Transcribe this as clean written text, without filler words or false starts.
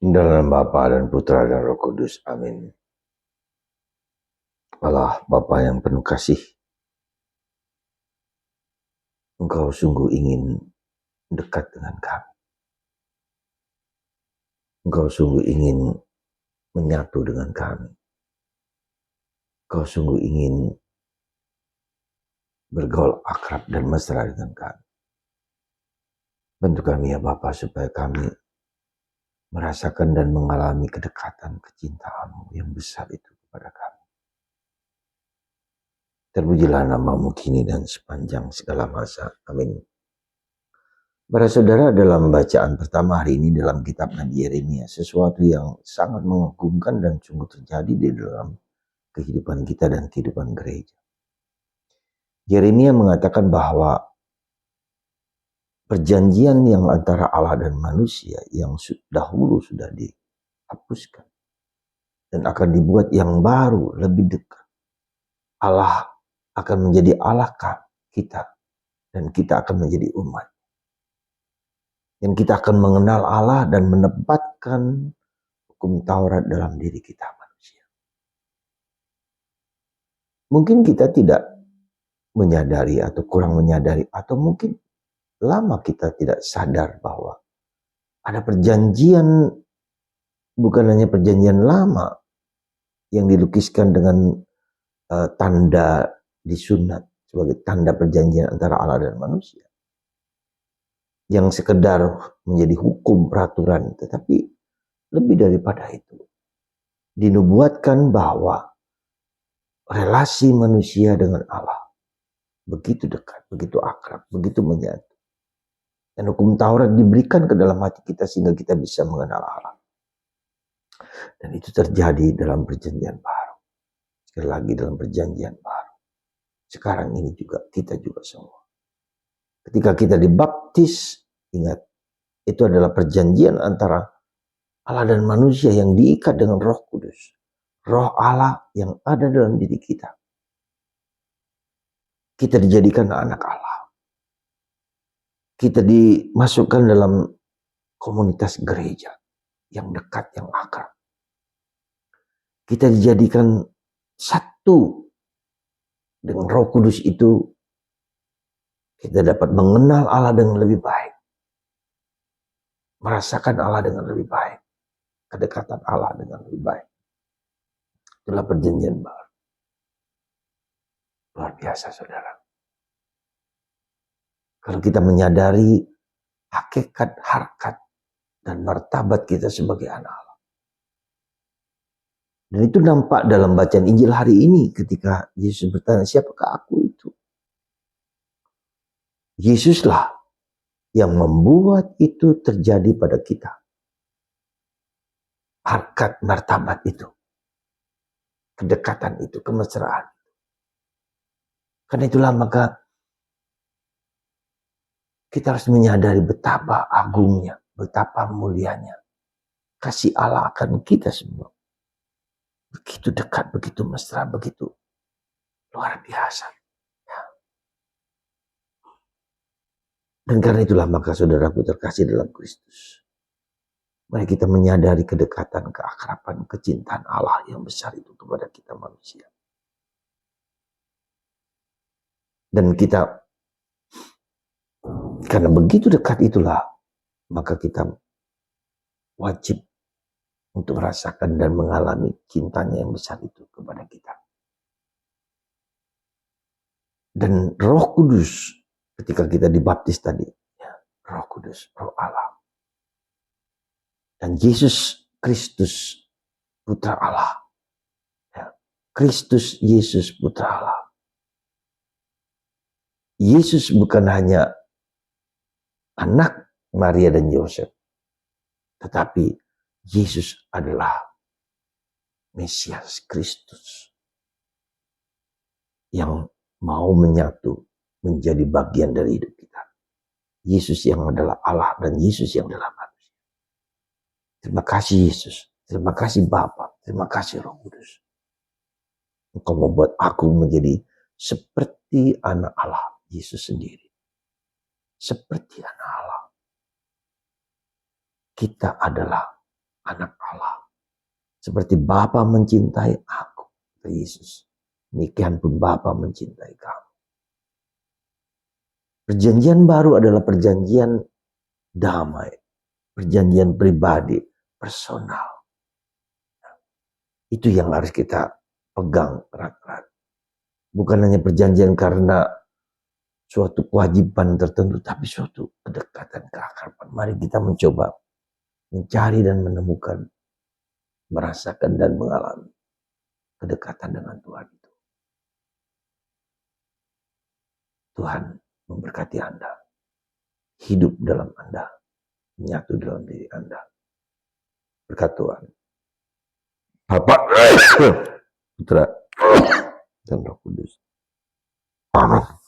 Dalam Bapa dan Putra dan Roh Kudus. Amin. Allah Bapa yang penuh kasih, Engkau sungguh ingin dekat dengan kami. Engkau sungguh ingin menyatu dengan kami. Engkau sungguh ingin bergaul akrab dan mesra dengan kami. Bantu kami ya Bapa supaya kami merasakan dan mengalami kedekatan kecintaan-Mu yang besar itu kepada kami. Terpujilah nama-Mu kini dan sepanjang segala masa. Amin. Para saudara, dalam bacaan pertama hari ini dalam kitab Nabi Yeremia, sesuatu yang sangat mengagumkan dan sungguh terjadi di dalam kehidupan kita dan kehidupan gereja. Yeremia mengatakan bahwa perjanjian yang antara Allah dan manusia yang dahulu sudah dihapuskan dan akan dibuat yang baru, lebih dekat. Allah akan menjadi Allah kita dan kita akan menjadi umat. Dan kita akan mengenal Allah dan menempatkan hukum Taurat dalam diri kita manusia. Mungkin kita tidak menyadari atau kurang menyadari, atau mungkin lama kita tidak sadar bahwa ada perjanjian, bukan hanya perjanjian lama yang dilukiskan dengan tanda disunat sebagai tanda perjanjian antara Allah dan manusia, yang sekedar menjadi hukum peraturan, tetapi lebih daripada itu dinubuatkan bahwa relasi manusia dengan Allah begitu dekat, begitu akrab, begitu menyatu. Dan hukum Taurat diberikan ke dalam hati kita sehingga kita bisa mengenal Allah. Dan itu terjadi dalam perjanjian baru. Sekali lagi dalam perjanjian baru. Sekarang ini juga kita juga semua. Ketika kita dibaptis, ingat, itu adalah perjanjian antara Allah dan manusia yang diikat dengan Roh Kudus. Roh Allah yang ada dalam diri kita. Kita dijadikan anak Allah. Kita dimasukkan dalam komunitas gereja yang dekat, yang akrab. Kita dijadikan satu dengan Roh Kudus itu. Kita dapat mengenal Allah dengan lebih baik. Merasakan Allah dengan lebih baik. Kedekatan Allah dengan lebih baik. Itulah perjanjian baru. Luar biasa saudara. Kalau kita menyadari hakikat, harkat, dan martabat kita sebagai anak Allah. Dan itu nampak dalam bacaan Injil hari ini ketika Yesus bertanya, siapakah aku itu? Yesuslah yang membuat itu terjadi pada kita. Harkat, martabat itu. Kedekatan itu, kemesraan. Karena itulah maka kita harus menyadari betapa agungnya, betapa mulianya kasih Allah akan kita semua. Begitu dekat, begitu mesra, begitu luar biasa. Dan karena itulah maka saudaraku terkasih dalam Kristus, mari kita menyadari kedekatan, keakraban, kecintaan Allah yang besar itu kepada kita manusia. Dan kita, karena begitu dekat itulah, maka kita wajib untuk merasakan dan mengalami cintanya yang besar itu kepada kita. Dan Roh Kudus, ketika kita dibaptis tadi, ya, Roh Kudus, Roh Allah. Dan Yesus Kristus, Putra Allah. Ya, Kristus Yesus, Putra Allah. Yesus bukan hanya anak Maria dan Yosef, tetapi Yesus adalah Mesias Kristus yang mau menyatu menjadi bagian dari hidup kita. Yesus yang adalah Allah dan Yesus yang adalah manusia. Terima kasih Yesus, terima kasih Bapa, terima kasih Roh Kudus. Engkau membuat aku menjadi seperti anak Allah, Yesus sendiri. Seperti anak Allah. Kita adalah anak Allah. Seperti Bapa mencintai aku, Yesus. Demikian pun Bapa mencintai kamu. Perjanjian baru adalah perjanjian damai. Perjanjian pribadi, personal. Itu yang harus kita pegang erat-erat. Bukan hanya perjanjian karena suatu kewajiban tertentu, tapi suatu kedekatan, keakraban. Mari kita mencoba mencari dan menemukan, merasakan dan mengalami kedekatan dengan Tuhan itu. Tuhan memberkati Anda, hidup dalam Anda, menyatu dalam diri Anda. Berkat Tuhan. Bapa, Putra, dan Roh Kudus. Amin.